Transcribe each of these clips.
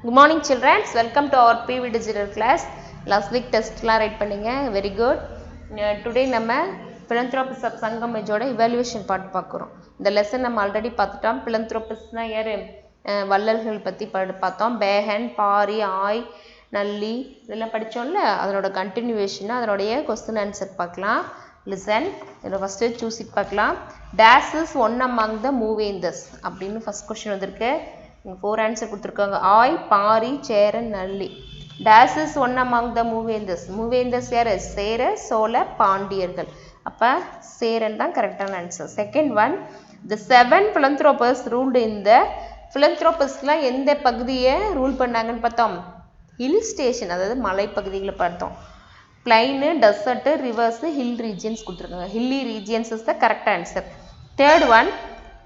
Good morning children, welcome to our PV digital class. Last week test la write பண்ணீங்க very good. Today நம்ம philanthropist of Sangam Age-ஓட evaluation part பார்க்குறோம். இந்த lesson நம்ம already பார்த்துட்டோம். philanthropistனா யாரு? வள்ளல்கள் பத்தி பார்த்தோம். பேஹன், பாரி, ஆய், நல்லி இதெல்லாம் படிச்சோம்ல, அதனோட continuation அதனுடைய question answer பார்க்கலாம். Listen, இதில் first choose it பார்க்கலாம். Dash is one among the moveinders அப்படின்னு first question வந்திருக்கு. 4 answer கொடுத்துருக்காங்க. ஆய், பாரி, சேரன், நல்லி. Dash is one among the moveinders. moveinders யாரு? சேர, சோழ, பாண்டியர்கள். அப்ப சேரன் தான் கரெக்டான answer. Second one, the 7 philanthropists ruled in the philanthropistலாம் எந்த பகுதியை ரூல் பண்ணாங்கன்னு பார்த்தோம். ஹில் ஸ்டேஷன், அதாவது மலை பகுதிகளை பார்த்தோம். Plain, desert, rivers, hill regions கொடுத்துருக்காங்க. Hilly regions is the correct answer. Third one,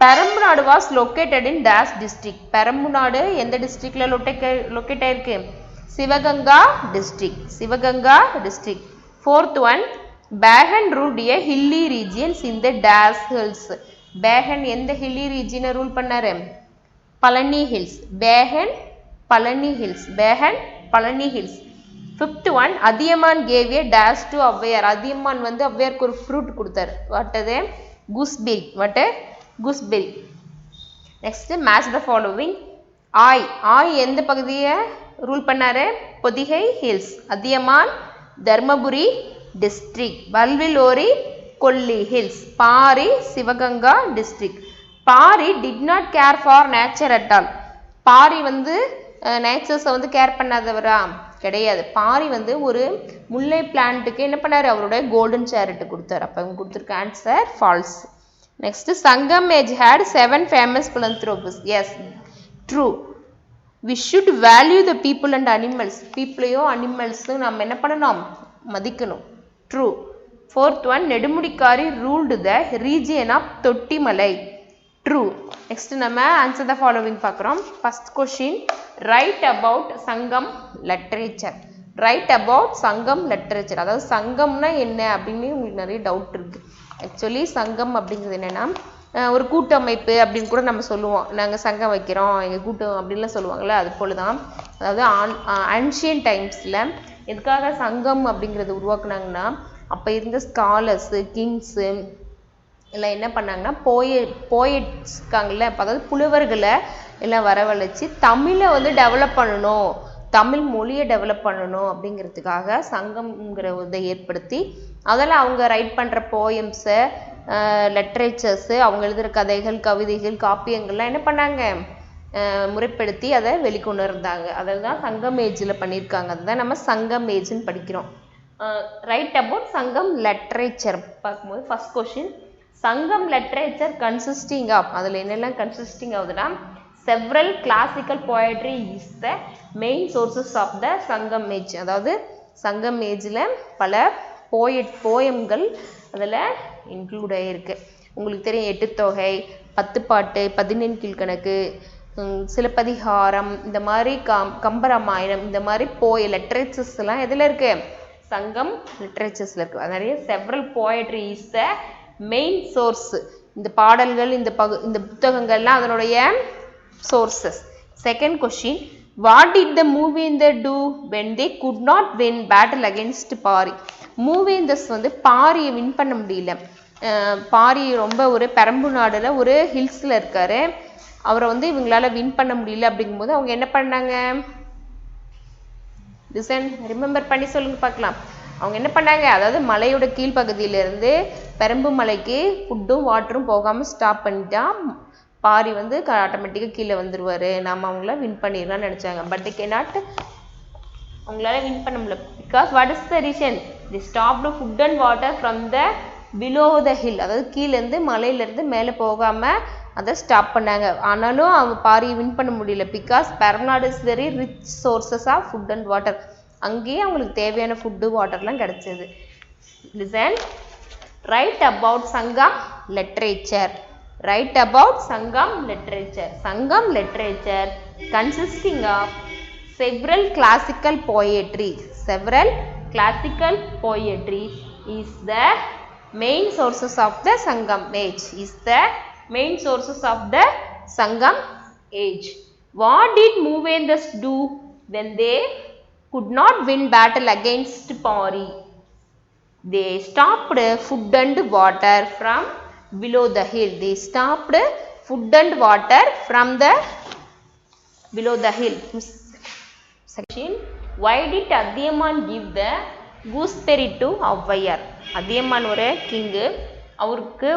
Perambunadu was located in dash district. Perambunadu எந்த டிஸ்ட்ரிக்ட்ல லொக்கேட் ஆயிருக்கு? Sivaganga district. Sivaganga district. Fourth one, Pegan ruled a hilly regions in the dash hills. Pegan எந்த hilly ரீஜியனை rule பண்ணாரு? Palani hills. Pegan Palani hills. Pegan Palani hills. Fifth one, Athiyaman gave a dash to Avvaiyar. Athiyaman வந்து ஔவையாருக்கு ஒரு fruit கொடுத்தாரு. வாட் அது? Gooseberry. What? gooseberry. next match the following. ஆய். ஆய் எந்த பகுதியை ரூல் பண்ணாரு? Pothigai hills. Athiyaman Dharmapuri district. Valvilori Kolli hills. Pari Sivaganga district. Pari did not care for nature at all. Pari வந்து நேச்சர்ஸை வந்து கேர் பண்ணாதவரா? கிடையாது. பாரி வந்து ஒரு முல்லை பிளான்ட்டுக்கு என்ன பண்ணாரு? அவரோட கோல்டன் சேரிட்டு கொடுத்தாரு. அப்போ அவங்க கொடுத்துருக்க answer falls. Next, Sangam Age had 7 famous philanthropists. Yes, true. We should value the people and animals. People-யும் animals-ம் நம்ம என்ன பண்ணணும்? மதிக்கணும். True. Fourth one, Nedumudikari ruled the region of தொட்டிமலை. True. Next நம்ம answer the following பார்க்குறோம். First question, write about Sangam literature. Write about Sangam literature. அதாவது சங்கம்னா என்ன அப்படின்னு உங்களுக்கு நிறைய டவுட் இருக்கு. ஆக்சுவலி சங்கம் அப்படிங்கிறது என்னென்னா ஒரு கூட்டமைப்பு அப்படின்னு கூட நம்ம சொல்லுவோம். நாங்கள் சங்கம் வைக்கிறோம், எங்கள் கூட்டம் அப்படின்லாம் சொல்லுவாங்கள்ல, அது போல தான். அதாவது ஆன்ஷியன் டைம்ஸில் எதுக்காக சங்கம் அப்படிங்கிறது உருவாக்குனாங்கன்னா, அப்போ இருந்த ஸ்காலர்ஸு, கிங்ஸு எல்லாம் என்ன பண்ணாங்கன்னா, போயட்ஸ் இருக்காங்கல்ல, அதாவது புலவர்களை எல்லாம் வரவழைச்சி தமிழை வந்து டெவலப் பண்ணணும், தமிழ் மொழியை டெவலப் பண்ணணும் அப்படிங்கிறதுக்காக சங்கம்ங்கிற இதை ஏற்படுத்தி அதில் அவங்க ரைட் பண்ணுற போயம்ஸை, லிட்ரேச்சர்ஸு, அவங்க எழுதுகிற கதைகள், கவிதைகள், காப்பியங்கள்லாம் என்ன பண்ணாங்க? முறைப்படுத்தி அதை வெளிக்கொண்டு இருந்தாங்க. அதில் தான் சங்கம் ஏஜில் பண்ணியிருக்காங்க. அதுதான் நம்ம சங்கம் ஏஜ்னு படிக்கிறோம். ரைட் அபவுட் சங்கம் லிட்ரேச்சர் பார்க்கும்போது ஃபர்ஸ்ட் கொஸ்டின், சங்கம் லிட்ரேச்சர் கன்சிஸ்டிங் ஆஃப், அதில் என்னெல்லாம் கன்சிஸ்டிங் ஆகுதுன்னா, several classical poetry is the main sources of the சங்கம் ஏஜ். அதாவது சங்கம் ஏஜில் பல போயம்கள் அதில் இன்க்ளூட் ஆகிருக்கு. உங்களுக்கு தெரியும், எட்டுத்தொகை, 10 பாட்டு, 14 கீழ்கணக்கு, சிலப்பதிகாரம், இந்த மாதிரி கம்பராமாயணம், இந்த மாதிரி லிட்ரேச்சர்ஸ் எல்லாம் எதில் இருக்கு? சங்கம் லிட்ரேச்சர்ஸில் இருக்கு. நிறைய several poetry is the main source. இந்த பாடல்கள், இந்த புத்தகங்கள்லாம் அதனுடைய sources. Second question, what did the moveinders do when they could not win battle against Pari? மூவேந்தர்ஸ் வந்து பாரியை வின் பண்ண முடியல. பாரி ரொம்ப ஒரு பெரம்புநாடுல ஒரு ஹில்ஸில் இருக்காரு. அவரை வந்து இவங்களால வின் பண்ண முடியல. அப்படிங்கும்போது அவங்க என்ன பண்ணாங்க? லிசன், ரிமெம்பர் பண்ணி சொல்லுங்க பார்க்கலாம். அவங்க என்ன பண்ணாங்க? அதாவது மலையோட கீழ்ப்பகுதியிலேருந்து பெரம்பு மலைக்கு ஃபுட்டும் வாட்டரும் போகாமல் ஸ்டாப் பண்ணிட்டா பாரி வந்து ஆட்டோமேட்டிக்காக கீழே வந்துடுவார், நாம் அவங்கள வின் பண்ணிடலாம்னு நினச்சாங்க. பட் கேனாட், அவங்களால வின் பண்ண முடியல. Because what is the reason? They stopped food and water from the below the hill. அதாவது கீழேருந்து மலையிலேருந்து மேலே போகாமல் அதை ஸ்டாப் பண்ணாங்க. ஆனாலும் அவங்க பாரியை வின் பண்ண முடியல. Because Perambunadu is very rich sources of food and water. அங்கேயே அவங்களுக்கு தேவையான ஃபுட்டு வாட்டர்லாம் கிடச்சிது. Listen, write about Sangam literature. Write about Sangam literature. Sangam literature consisting of several classical poetry. Several classical poetry is the main sources of the Sangam age. Is the main sources of the Sangam age. What did Moovendus do when they could not win battle against Pari? They stopped food and water from below the hill. They stopped food and water from the below the hill. Section. Why did Adhiyaman give the gooseberry to Avvaiyar? Adhiyaman ஒரு king, அவருக்கு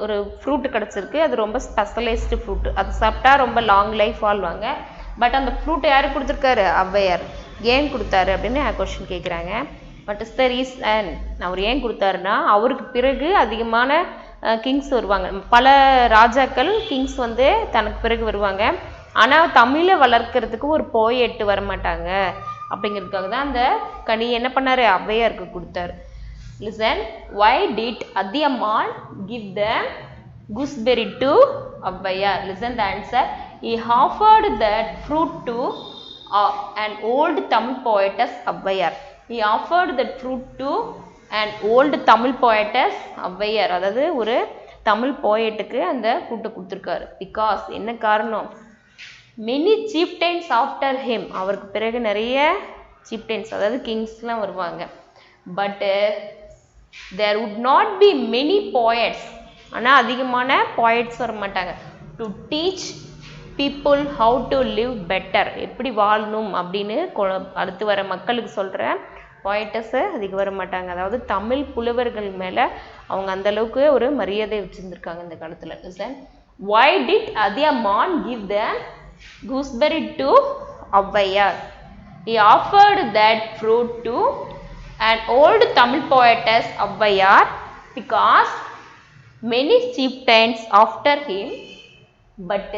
ஒரு fruit கிடச்சிருக்கு. அது ரொம்ப specialised fruit. அது சாப்பிட்டா ரொம்ப long life வாழ்வாங்க. பட் அந்த ஃப்ரூட்டை யாருக்கு கொடுத்துருக்காரு? ஔவையார். ஏன் கொடுத்தாரு அப்படின்னு கொஸ்டின் கேட்குறாங்க. பட் இஸ் த ரீசன், அவர் ஏன் கொடுத்தாருன்னா அவருக்கு பிறகு அதிகமான கிங்ஸ் வருவாங்க. பல ராஜாக்கள் கிங்ஸ் வந்து தனக்கு பிறகு வருவாங்க. ஆனால் தமிழை வளர்க்கறதுக்கு ஒரு போயெட்டு வரமாட்டாங்க அப்படிங்கிறதுக்காக தான் அந்த கனி என்ன பண்ணார்? ஔவையாருக்கு கொடுத்தாரு. Listen, why did Adhiyaman give the gooseberry to Avvaiyar? Listen the answer. He offered that fruit to an old Tamil poetess Avvaiyar. He offered that fruit to an old Tamil poetess Avvaiyar. அதாவது ஒரு தமிழ் போயட்டுக்கு அந்த ஃப்ரூட்டை கொடுத்துருக்காரு. Because என்ன காரணம்? many chieftains after him. அவருக்கு பிறகு நிறைய chieftains அதாவது கிங்ஸ்லாம் வருவாங்க. But there would not be many poets. ஆனால் அதிகமான poets வர மாட்டாங்க. to teach people how to live better. எப்படி வாழணும் அப்படின்னு அடுத்து வர மக்களுக்கு சொல்கிற poetess அதிகம் வர மாட்டாங்க. அதாவது தமிழ் புலவர்கள் மேலே அவங்க அந்தளவுக்கு ஒரு மரியாதை வச்சுருந்துருக்காங்க இந்த காலத்தில். listen, why did Adhiyaman give the gooseberry to Avvaiyar? He offered that fruit to an old Tamil poetess Avvaiyar because many chieftains after him, but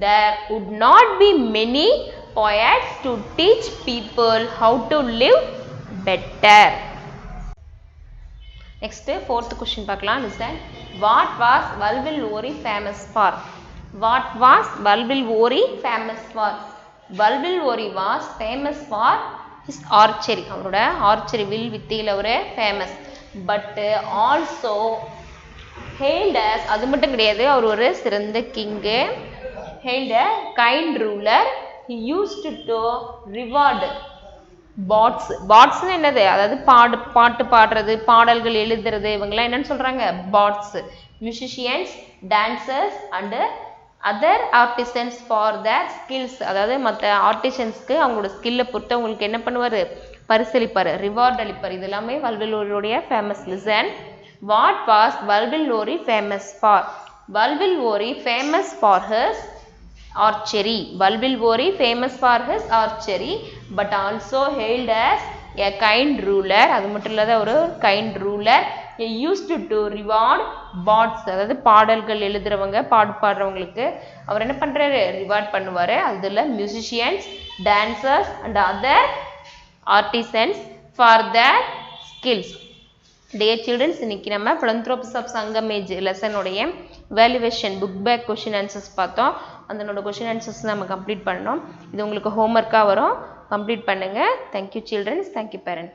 there would not be many poets to teach people how to live better. Next, fourth question பார்க்கலாம். Listen, what was Valvilori famous for? What was Valvilori famous for? Valvilori was famous for his archery. அவரோட archery வில் வித்தையில் அவர் famous. But also hailed as, அது மட்டும் கிடையாது, அவர் ஒரு சிறந்த king. hailed a kind ruler. he used to reward bots. botsன்னு என்னது? அதாவது பாட்டு பாடுறது, பாடல்கள் எழுதுறது, இவங்கெல்லாம் என்னன்னு சொல்கிறாங்க? bots. musicians, dancers and other artisans for their skills. அதாவது மற்ற ஆர்டிஷன்ஸ்க்கு அவங்களோட ஸ்கில்லை பொறுத்து அவங்களுக்கு என்ன பண்ணுவார்? பரிசளிப்பார், ரிவார்ட் அளிப்பார். இது எல்லாமே வல்வில்ஓரியோடைய famous. Listen, what was Valvilori famous for? Valvilori famous for his archery. Valvilori famous for his archery, but also hailed as a kind ruler. அது மட்டும் இல்லாத ஒரு kind ruler. he used to reward bots. அதாவது பாடல்கள் எழுதுறவங்க, பாடுறவங்களுக்கு அவர் என்ன பண்றாரு? ரிவார்ட் பண்ணுவாரு. அதில் musicians, dancers and other artisans for their skills. Dear children, இன்னைக்கு நம்ம philanthropists of Sangamage lesson உடைய evaluation book back question answers பார்த்தோம். அதனோட question answers நம்ம கம்ப்ளீட் பண்ணோம். இது உங்களுக்கு ஹோம்ஒர்க்காக வரும், கம்ப்ளீட் பண்ணுங்க. Thank you children, thank you parent.